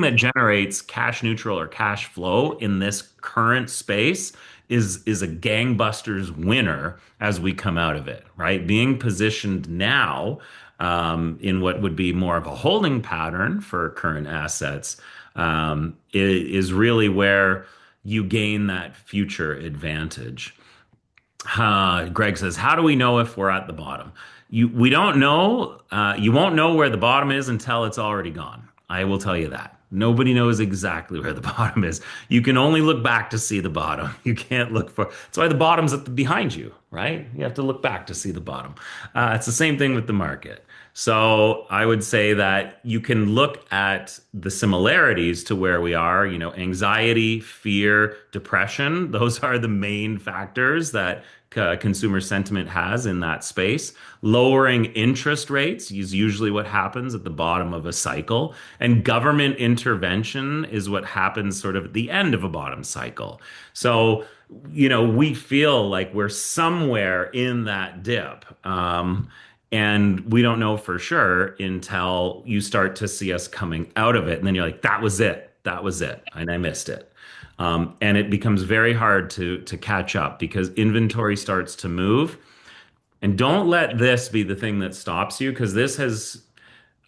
that generates cash neutral or cash flow in this current space is a gangbusters winner as we come out of it, right? Being positioned now in what would be more of a holding pattern for current assets is really where you gain that future advantage. Greg says, "How do we know if we're at the bottom? We don't know. You won't know where the bottom is until it's already gone. I will tell you that. Nobody knows exactly where the bottom is. You can only look back to see the bottom. You can't look for. That's why the bottom's behind you, right? You have to look back to see the bottom. It's the same thing with the market. So I would say that you can look at the similarities to where we are, anxiety, fear, depression. Those are the main factors that consumer sentiment has in that space. Lowering interest rates is usually what happens at the bottom of a cycle. And government intervention is what happens sort of at the end of a bottom cycle. So, we feel like we're somewhere in that dip. And we don't know for sure until you start to see us coming out of it. And then you're like, that was it. That was it. And I missed it. And it becomes very hard to catch up because inventory starts to move. And don't let this be the thing that stops you because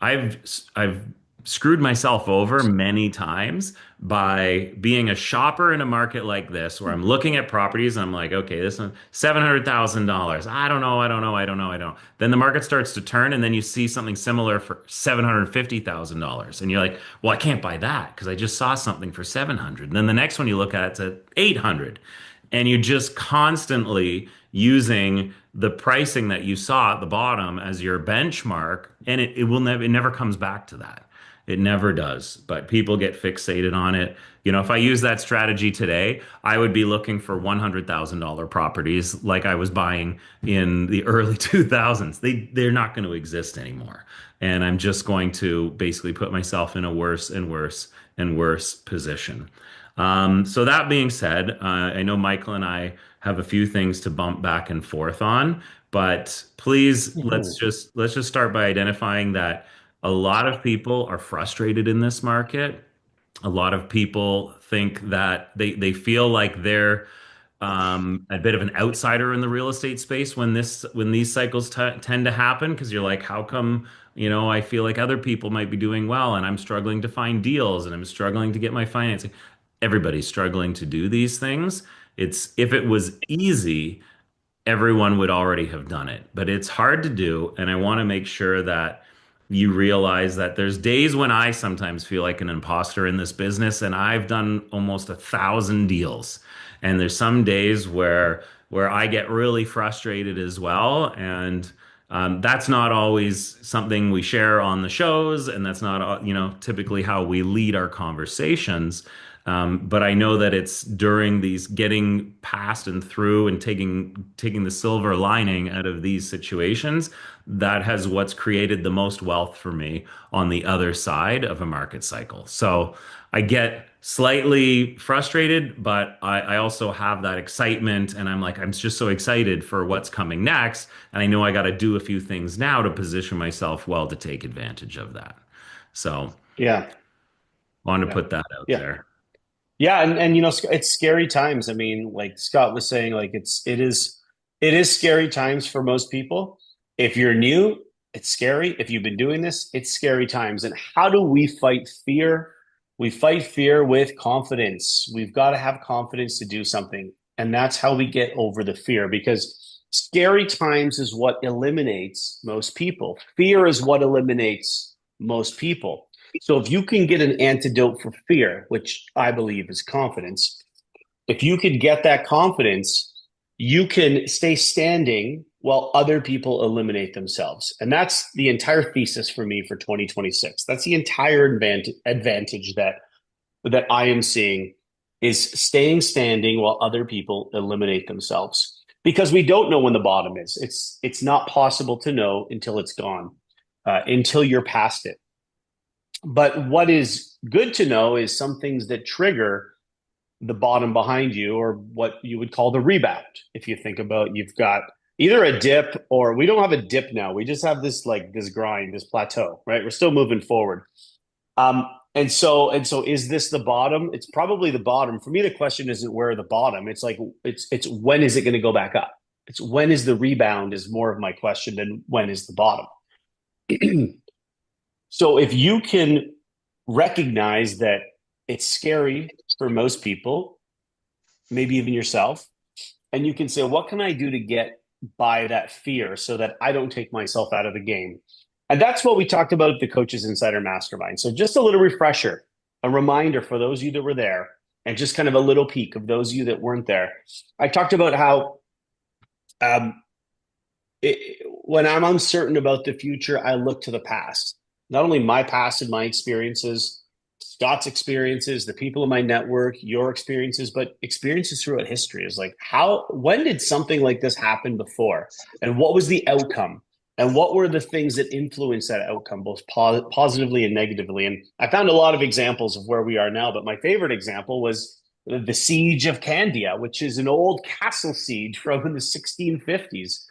I've I've screwed myself over many times by being a shopper in a market like this where I'm looking at properties and I'm like, okay, this one $700,000. I don't know, I don't know, I don't know, I don't know. Then the market starts to turn and then you see something similar for $750,000 and you're like, well, I can't buy that because I just saw something for 700. And then the next one you look at it's at 800 and you're just constantly using the pricing that you saw at the bottom as your benchmark and it never comes back to that. It never does, but people get fixated on it. If I use that strategy today, I would be looking for $100,000 properties like I was buying in the early 2000s. They're not going to exist anymore. And I'm just going to basically put myself in a worse and worse and worse position. So that being said, I know Michael and I have a few things to bump back and forth on, but please let's just start by identifying that a lot of people are frustrated in this market. A lot of people think that they feel like they're a bit of an outsider in the real estate space when these cycles tend to happen because you're like, how come, I feel like other people might be doing well and I'm struggling to find deals and I'm struggling to get my financing. Everybody's struggling to do these things. It's if it was easy, everyone would already have done it. But it's hard to do, and I want to make sure that you realize that there's days when I sometimes feel like an imposter in this business, and I've done almost 1,000 deals. And there's some days where I get really frustrated as well, and that's not always something we share on the shows, and that's not typically how we lead our conversations. But I know that it's during these getting past and through and taking the silver lining out of these situations that has what's created the most wealth for me on the other side of a market cycle. So I get slightly frustrated, but I also have that excitement and I'm like, I'm just so excited for what's coming next. And I know I got to do a few things now to position myself well to take advantage of that. So Yeah, wanted to yeah, put that out yeah, there. yeah, and it's scary times. I mean, like Scott was saying, like it is scary times for most people. If you're new, it's scary. If you've been doing this, it's scary times. And how do we fight fear? We fight fear with confidence. We've got to have confidence to do something, and that's how we get over the fear. Because scary times is what eliminates most people. Fear is what eliminates most people. So if you can get an antidote for fear, which I believe is confidence, if you could get that confidence, you can stay standing while other people eliminate themselves. And that's the entire thesis for me for 2026. That's the entire advantage that I am seeing is staying standing while other people eliminate themselves. Because we don't know when the bottom is. It's not possible to know until it's gone, until you're past it. But what is good to know is some things that trigger the bottom behind you, or what you would call the rebound. If you think about, you've got either a dip, or we don't have a dip now. We just have this grind, this plateau, right? We're still moving forward. Um, And so is this the bottom? It's probably the bottom. For me, the question isn't where the bottom. It's like it's when is it going to go back up? It's when is the rebound is more of my question than when is the bottom. So if you can recognize that it's scary for most people, maybe even yourself, and you can say, what can I do to get by that fear so that I don't take myself out of the game? And that's what we talked about at the Coaches Insider Mastermind. So just a little refresher, a reminder for those of you that were there, and just kind of a little peek of those of you that weren't there. I talked about how um, when I'm uncertain about the future, I look to the past. Not only my past and my experiences, Scott's experiences, the people in my network, your experiences, but experiences throughout history is like when did something like this happen before? And what was the outcome? And what were the things that influenced that outcome, both positively and negatively? And I found a lot of examples of where we are now, but my favorite example was the Siege of Candia, which is an old castle siege from the 1650s.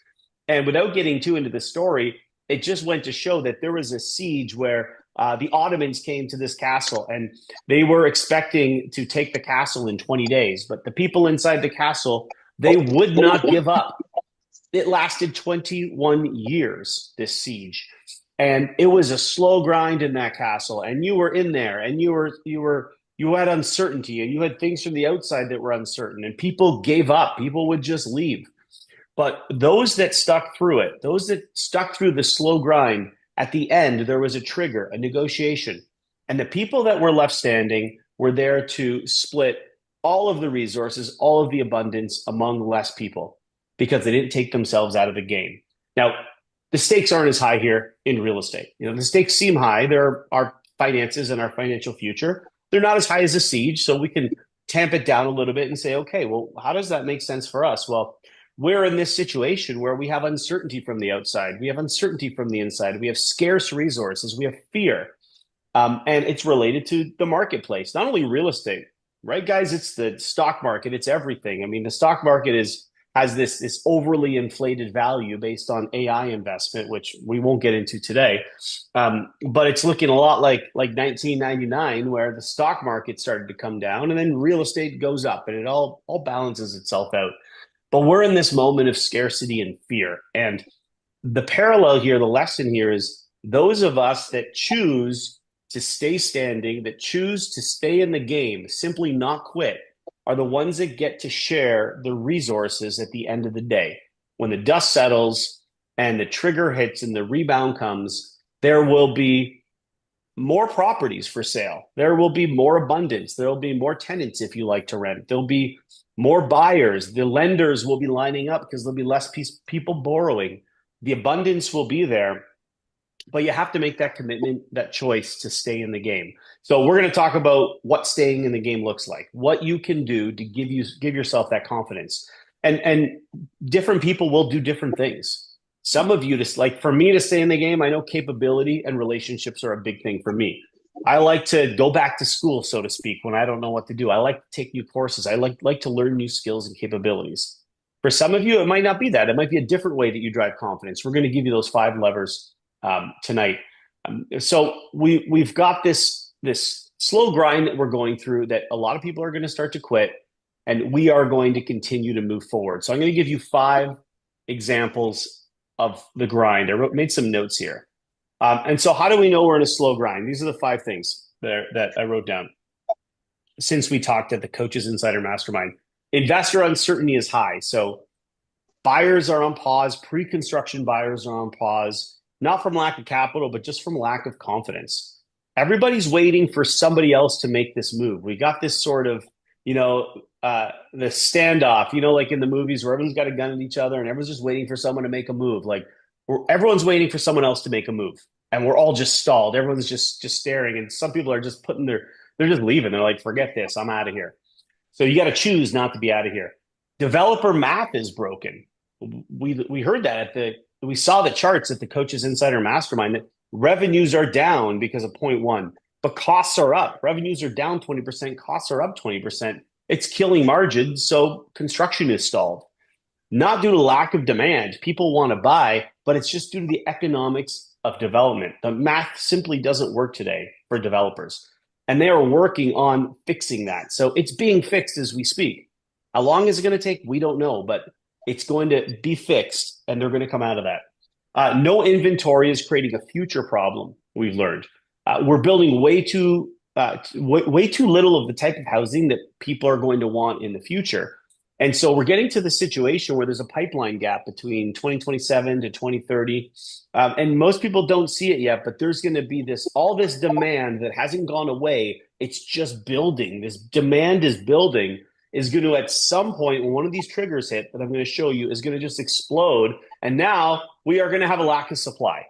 And without getting too into the story, it just went to show that there was a siege where the Ottomans came to this castle and they were expecting to take the castle in 20 days. But the people inside the castle, they would not give up. It lasted 21 years, this siege. And it was a slow grind in that castle. And you were in there and you had uncertainty and you had things from the outside that were uncertain and people gave up. People would just leave. But those that stuck through it, those that stuck through the slow grind, at the end, there was a trigger, a negotiation. And the people that were left standing were there to split all of the resources, all of the abundance among less people because they didn't take themselves out of the game. Now, the stakes aren't as high here in real estate. The stakes seem high. There are our finances and our financial future. They're not as high as a siege, so we can tamp it down a little bit and say, okay, well, how does that make sense for us? Well, we're in this situation where we have uncertainty from the outside, we have uncertainty from the inside, we have scarce resources, we have fear, and it's related to the marketplace, not only real estate, right, guys? It's the stock market, it's everything. I mean, the stock market has this overly inflated value based on AI investment, which we won't get into today. But it's looking a lot like 1999, where the stock market started to come down, and then real estate goes up, and it all balances itself out. But we're in this moment of scarcity and fear. And the parallel here, the lesson here is those of us that choose to stay standing, that choose to stay in the game, simply not quit, are the ones that get to share the resources at the end of the day. When the dust settles and the trigger hits and the rebound comes, there will be more properties for sale. There will be more abundance. There will be more tenants if you like to rent. There'll be more buyers. The lenders will be lining up because there'll be less people borrowing. The abundance will be there, but you have to make that commitment, that choice to stay in the game. So we're going to talk about what staying in the game looks like, what you can do to give yourself that confidence. And different people will do different things. Some of you, just like for me to stay in the game, I know capability and relationships are a big thing for me. I like to go back to school, so to speak, when I don't know what to do. I like to take new courses. I like to learn new skills and capabilities. For some of you, it might not be that. It might be a different way that you drive confidence. We're going to give you those 5 levers tonight. So we've got this slow grind that we're going through that a lot of people are going to start to quit, and we are going to continue to move forward. So I'm going to give you 5 examples of the grind. Made some notes here. And so how do we know we're in a slow grind? These are the 5 things that I wrote down since we talked at the Coaches Insider Mastermind. Investor uncertainty is high. So buyers are on pause. Pre-construction buyers are on pause, not from lack of capital, but just from lack of confidence. Everybody's waiting for somebody else to make this move. We got this sort of, the standoff, like in the movies where everyone's got a gun at each other and everyone's just waiting for someone to make a move. Like everyone's waiting for someone else to make a move, and we're all just stalled. Everyone's just staring, and some people are just they're just leaving. They're like, forget this, I'm out of here. So you got to choose not to be out of here. Developer math is broken. We heard that we saw the charts at the Coaches Insider Mastermind that revenues are down because of point one, but costs are up. Revenues are down 20%, costs are up 20%. It's killing margins, so construction is stalled. Not due to lack of demand. People want to buy, but it's just due to the economics of development. The math simply doesn't work today for developers. And they are working on fixing that. So it's being fixed as we speak. How long is it going to take? We don't know, but it's going to be fixed and they're going to come out of that. No inventory is creating a future problem, we've learned. We're building way too little of the type of housing that people are going to want in the future. And so we're getting to the situation where there's a pipeline gap between 2027 to 2030. And most people don't see it yet, but there's going to be all this demand that hasn't gone away. It's just building. This demand is building, is going to, at some point, when one of these triggers hit that I'm going to show you, is going to just explode. And now we are going to have a lack of supply.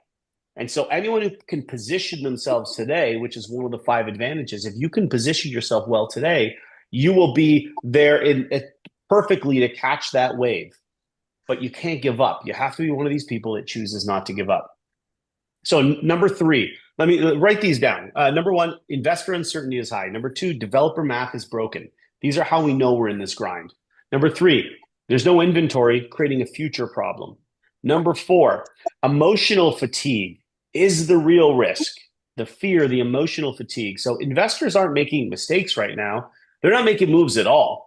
And so anyone who can position themselves today, which is one of the 5 advantages, if you can position yourself well today, you will be there perfectly to catch that wave. But you can't give up. You have to be one of these people that chooses not to give up. So number 3, let me write these down. Number 1, investor uncertainty is high. Number 2, developer math is broken. These are how we know we're in this grind. Number 3, there's no inventory, creating a future problem. Number 4, emotional fatigue is the real risk. The fear, the emotional fatigue. So investors aren't making mistakes right now. They're not making moves at all.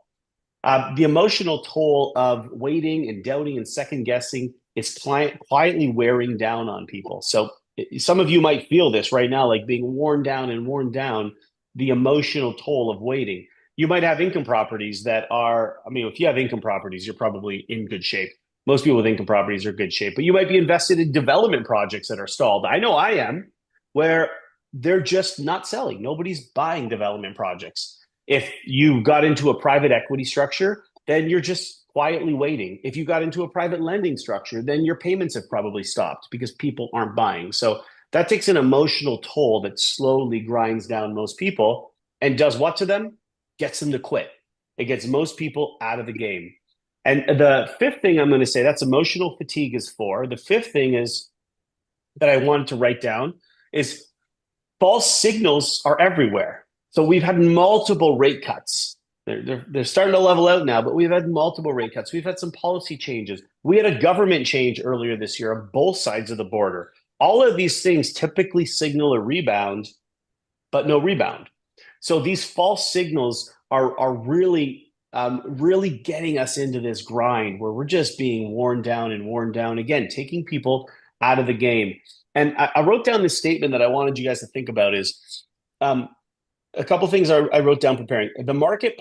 The emotional toll of waiting and doubting and second guessing is quietly wearing down on people. So some of you might feel this right now, like being worn down, the emotional toll of waiting. You might have income properties that are, I mean, if you have income properties, you're probably in good shape. Most people with income properties are in good shape, but you might be invested in development projects that are stalled. I know I am, where they're just not selling. Nobody's buying development projects. If you got into a private equity structure, then you're just quietly waiting. If you got into a private lending structure, then your payments have probably stopped because people aren't buying. So that takes an emotional toll that slowly grinds down most people and does what to them? Gets them to quit. It gets most people out of the game. And the 5th thing I'm going to say, that's emotional fatigue is 4. The 5th thing is that I wanted to write down is false signals are everywhere. So we've had multiple rate cuts. They're starting to level out now, but we've had multiple rate cuts. We've had some policy changes. We had a government change earlier this year on both sides of the border. All of these things typically signal a rebound, but no rebound. So these false signals are really getting us into this grind where we're just being worn down again, taking people out of the game. And I wrote down this statement that I wanted you guys to think about is a couple things I wrote down preparing. The market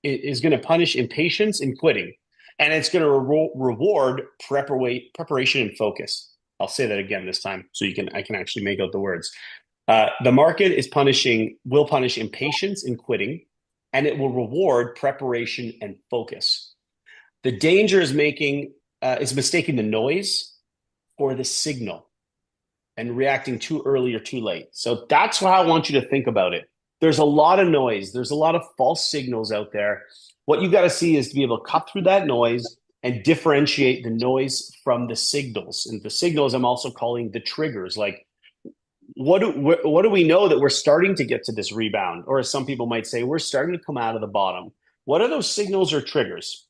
is going to punish impatience and quitting, and it's going to reward preparation and focus. I'll say that again this time so I can actually make out the words. The market will punish impatience and quitting, and it will reward preparation and focus. The danger is mistaking the noise for the signal and reacting too early or too late. So that's how I want you to think about it. There's a lot of noise. There's a lot of false signals out there. What you got to see is to be able to cut through that noise and differentiate the noise from the signals. And the signals I'm also calling the triggers. Like, what do we know that we're starting to get to this rebound? Or as some people might say, we're starting to come out of the bottom. What are those signals or triggers?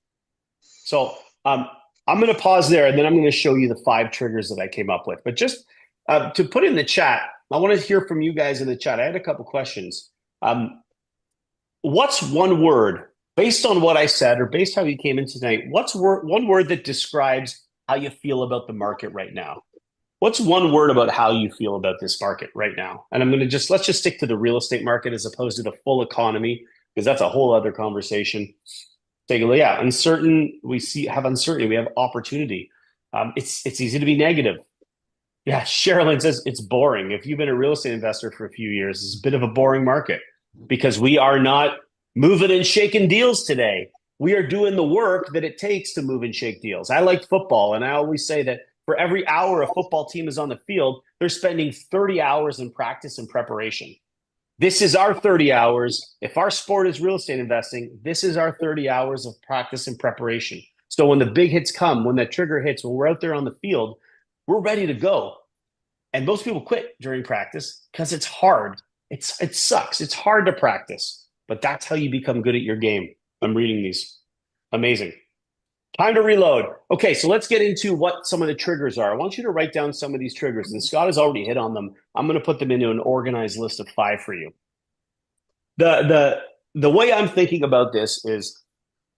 So I'm going to pause there, and then I'm going to show you the 5 triggers that I came up with. But just to put in the chat, I want to hear from you guys in the chat. I had a couple questions. What's one word, based on what I said or based how you came in tonight, what's one word that describes how you feel about the market right now? What's one word about how you feel about this market right now? And let's just stick to the real estate market as opposed to the full economy, because that's a whole other conversation. Take a look. Yeah, uncertain. Have uncertainty. We have opportunity. It's easy to be negative. Yeah, Sherilyn says it's boring. If you've been a real estate investor for a few years, it's a bit of a boring market because we are not moving and shaking deals today. We are doing the work that it takes to move and shake deals. I like football, and I always say that for every hour a football team is on the field, they're spending 30 hours in practice and preparation. This is our 30 hours. If our sport is real estate investing, this is our 30 hours of practice and preparation. So when the big hits come, when that trigger hits, when we're out there on the field, we're ready to go. And most people quit during practice because it's hard. It sucks. It's hard to practice, but that's how you become good at your game. I'm reading these. Amazing. Time to reload. Okay, so let's get into what some of the triggers are. I want you to write down some of these triggers, and Scott has already hit on them. I'm going to put them into an organized list of 5 for you. The way I'm thinking about this is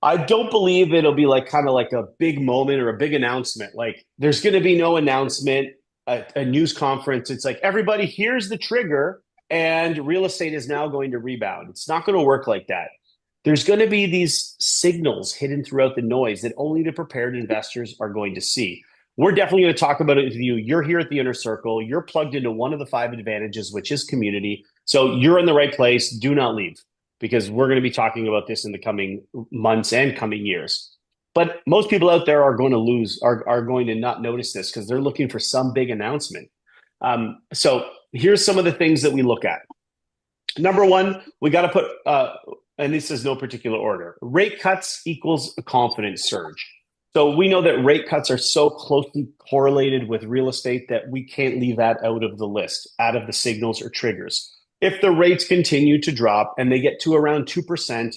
I don't believe it'll be like kind of like a big moment or a big announcement. Like there's going to be no announcement, a news conference. It's like everybody, here's the trigger, and real estate is now going to rebound. It's not going to work like that. There's going to be these signals hidden throughout the noise that only the prepared investors are going to see. We're definitely going to talk about it with you. You're here at the inner circle. You're plugged into one of the five advantages, which is community. So you're in the right place. Do not leave because we're going to be talking about this in the coming months and coming years. But most people out there are going to are going to not notice this because they're looking for some big announcement. So here's some of the things that we look at. Number one, we got to put, and this is no particular order, rate cuts equals a confidence surge. So we know that rate cuts are so closely correlated with real estate that we can't leave that out of the list, out of the signals or triggers. If the rates continue to drop and they get to around 2%,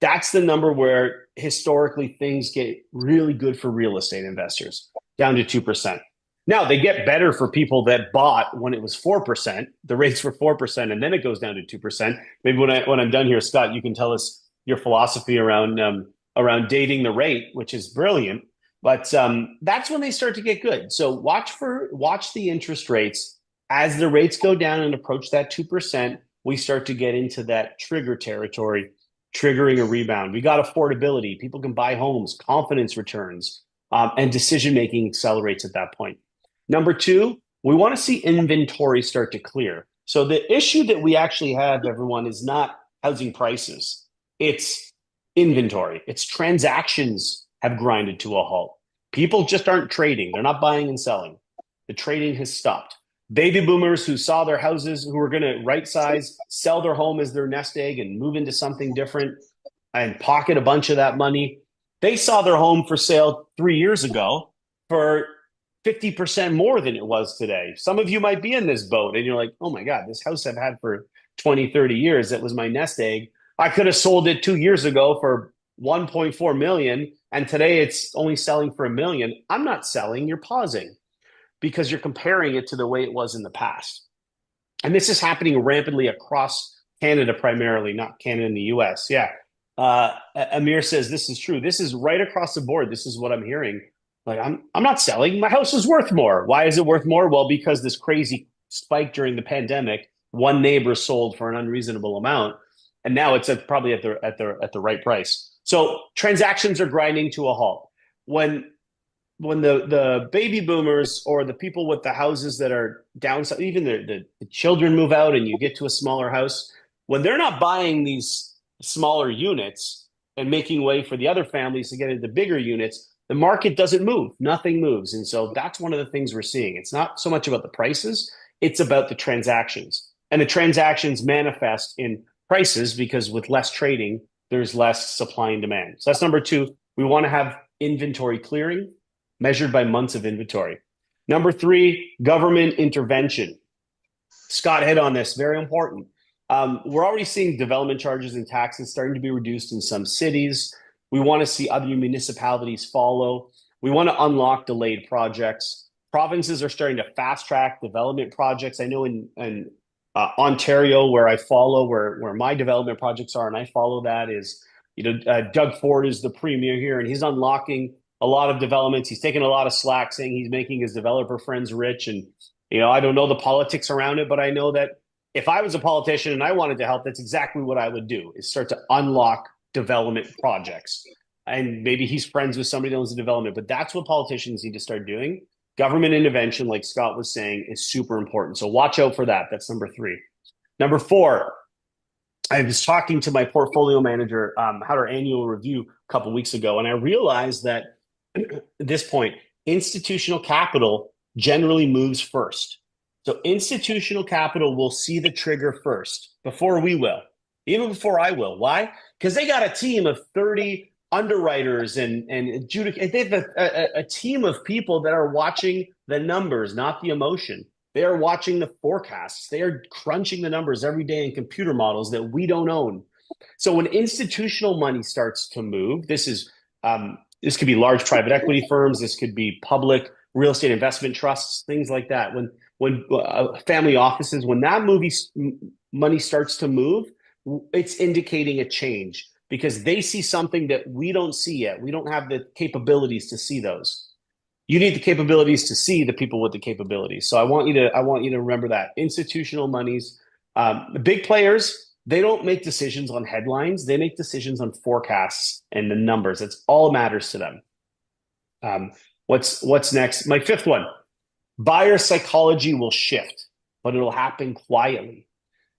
that's the number where historically things get really good for real estate investors, down to 2%. Now they get better for people that bought when it was 4%. The rates were 4%, and then it goes down to 2%. Maybe when I'm done here, Scott, you can tell us your philosophy around dating the rate, which is brilliant. But that's when they start to get good. So watch the interest rates as the rates go down and approach that 2%. We start to get into that trigger territory, triggering a rebound. We got affordability. People can buy homes. Confidence returns, and decision making accelerates at that point. Number two, we want to see inventory start to clear. So the issue that we actually have, everyone, is not housing prices. It's inventory. It's transactions have grinded to a halt. People just aren't trading. They're not buying and selling. The trading has stopped. Baby boomers who saw their houses, who were going to right size, sell their home as their nest egg and move into something different and pocket a bunch of that money, they saw their home for sale 3 years ago for 50% more than it was today. Some of you might be in this boat and you're like, oh my God, this house I've had for 20, 30 years, that was my nest egg. I could have sold it 2 years ago for 1.4 million and today it's only selling for 1 million. I'm not selling, you're pausing because you're comparing it to the way it was in the past. And this is happening rampantly across Canada, primarily, not Canada and the US. Yeah. Amir says this is true. This is right across the board. This is what I'm hearing. Like, I'm not selling. My house is worth more. Why is it worth more? Well, because this crazy spike during the pandemic, one neighbor sold for an unreasonable amount, and now it's probably at the right price. So transactions are grinding to a halt. When the baby boomers or the people with the houses that are downside, even the children move out and you get to a smaller house, when they're not buying these smaller units and making way for the other families to get into bigger units, the market doesn't move. Nothing moves. And so that's one of the things we're seeing. It's not so much about the prices, it's about the transactions. And the transactions manifest in prices because with less trading, there's less supply and demand. So that's number two. We want to have inventory clearing measured by months of inventory. Number three, government intervention. Scott hit on this, very important. We're already seeing development charges and taxes starting to be reduced in some cities. We want to see other municipalities follow. We want to unlock delayed projects. Provinces are starting to fast track development projects. I know in Ontario, where I follow, where my development projects are, and I follow that is, Doug Ford is the premier here, and he's unlocking a lot of developments. He's taking a lot of slack, saying he's making his developer friends rich. And, I don't know the politics around it, but I know that if I was a politician and I wanted to help, that's exactly what I would do, is start to unlock development projects. And maybe he's friends with somebody that owns the development, but that's what politicians need to start doing. Government intervention, like Scott was saying, is super important. So watch out for that. That's number three. Number four, I was talking to my portfolio manager, had our annual review a couple of weeks ago, and I realized that at this point, institutional capital generally moves first. So institutional capital will see the trigger first before we will, even before I will. Why? Because they got a team of 30 underwriters and they have a team of people that are watching the numbers, not the emotion. They are watching the forecasts. They are crunching the numbers every day in computer models that we don't own. So when institutional money starts to move, this could be large private equity firms. This could be public real estate investment trusts, things like that. When family offices, when that money starts to move, it's indicating a change because they see something that we don't see yet. We don't have the capabilities to see those. You need the capabilities to see the people with the capabilities. So I want you to remember that institutional monies, the big players, they don't make decisions on headlines. They make decisions on forecasts and the numbers. That's all matters to them. Um, what's next? My fifth one: buyer psychology will shift, but it'll happen quietly.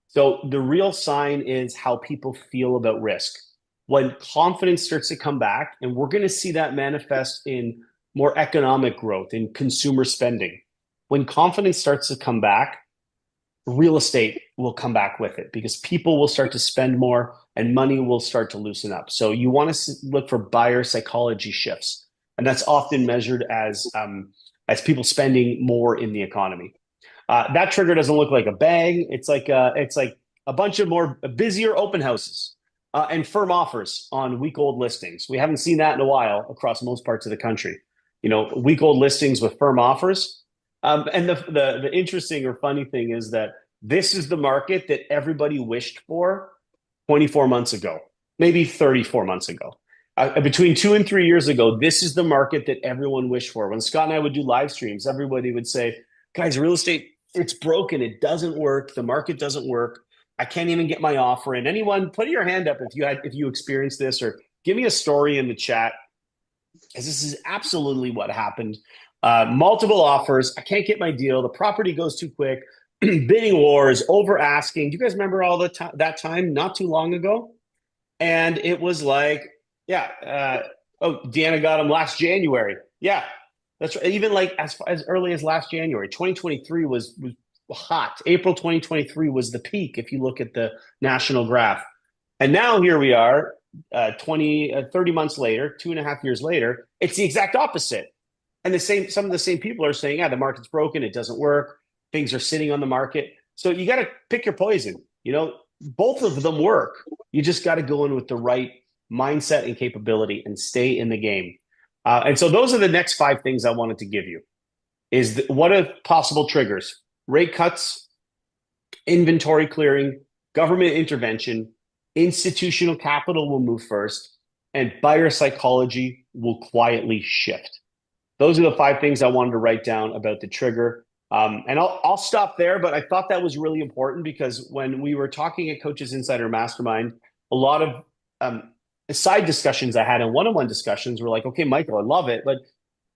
So the real sign is how people feel about risk. When confidence starts to come back, and we're going to see that manifest in more economic growth, in consumer spending. When confidence starts to come back, real estate will come back with it because people will start to spend more and money will start to loosen up. So you want to look for buyer psychology shifts, and that's often measured as people spending more in the economy. That trigger doesn't look like a bang. It's like a bunch of more busier open houses and firm offers on week old listings. We haven't seen that in a while across most parts of the country. You know, week old listings with firm offers. And the interesting or funny thing is that this is the market that everybody wished for 24 months ago, maybe 34 months ago. Between 2 and 3 years ago, this is the market that everyone wished for. When Scott and I would do live streams, everybody would say, guys, real estate, it's broken. It doesn't work. The market doesn't work. I can't even get my offer in. Anyone, put your hand up if you experienced this, or give me a story in the chat, because this is absolutely what happened. Multiple offers. I can't get my deal. The property goes too quick. Bidding wars, over asking. Do you guys remember all that time not too long ago? And it was like, yeah. Oh, Deanna got him last January. Yeah, that's right. Even like as early as last January, 2023 was hot. April 2023 was the peak if you look at the national graph. And now here we are, 30 months later, 2.5 years later, it's the exact opposite. And some of the same people are saying, yeah, the market's broken, it doesn't work, things are sitting on the market. So you got to pick your poison. You know, both of them work. You just got to go in with the right mindset and capability and stay in the game. And so those are the next five things I wanted to give you. What are possible triggers? Rate cuts, inventory clearing, government intervention, institutional capital will move first, and buyer psychology will quietly shift. Those are the five things I wanted to write down about the trigger. And I'll stop there, but I thought that was really important because when we were talking at Coaches Insider Mastermind, a lot of side discussions I had and one-on-one discussions were like, okay, Michael, I love it, but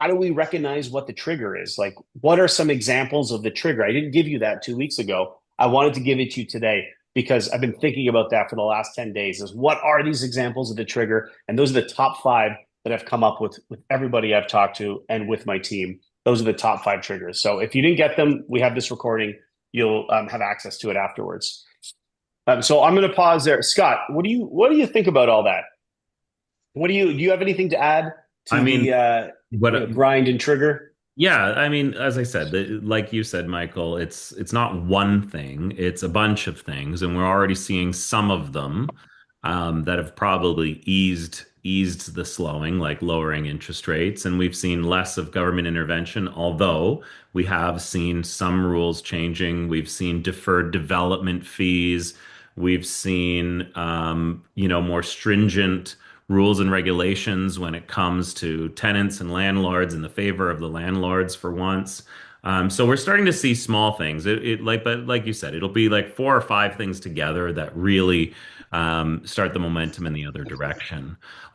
how do we recognize what the trigger is? Like, what are some examples of the trigger? I didn't give you that 2 weeks ago. I wanted to give it to you today because I've been thinking about that for the last 10 days is what are these examples of the trigger? And those are the top five that I've come up with everybody I've talked to and with my team. Those are the top five triggers. So if you didn't get them, we have this recording. You'll have access to it afterwards. So I'm going to pause there. Scott, what do you think about all that? Do you have anything to add I to mean, the what grind and trigger? Yeah, I mean, as I said, like you said, Michael, it's not one thing, it's a bunch of things, and we're already seeing some of them that have probably eased the slowing, like lowering interest rates, and we've seen less of government intervention, although we have seen some rules changing. We've seen deferred development fees. We've seen more stringent rules and regulations when it comes to tenants and landlords in the favor of the landlords for once. So we're starting to see small things. But like you said, it'll be like four or five things together that really start the momentum in the other direction.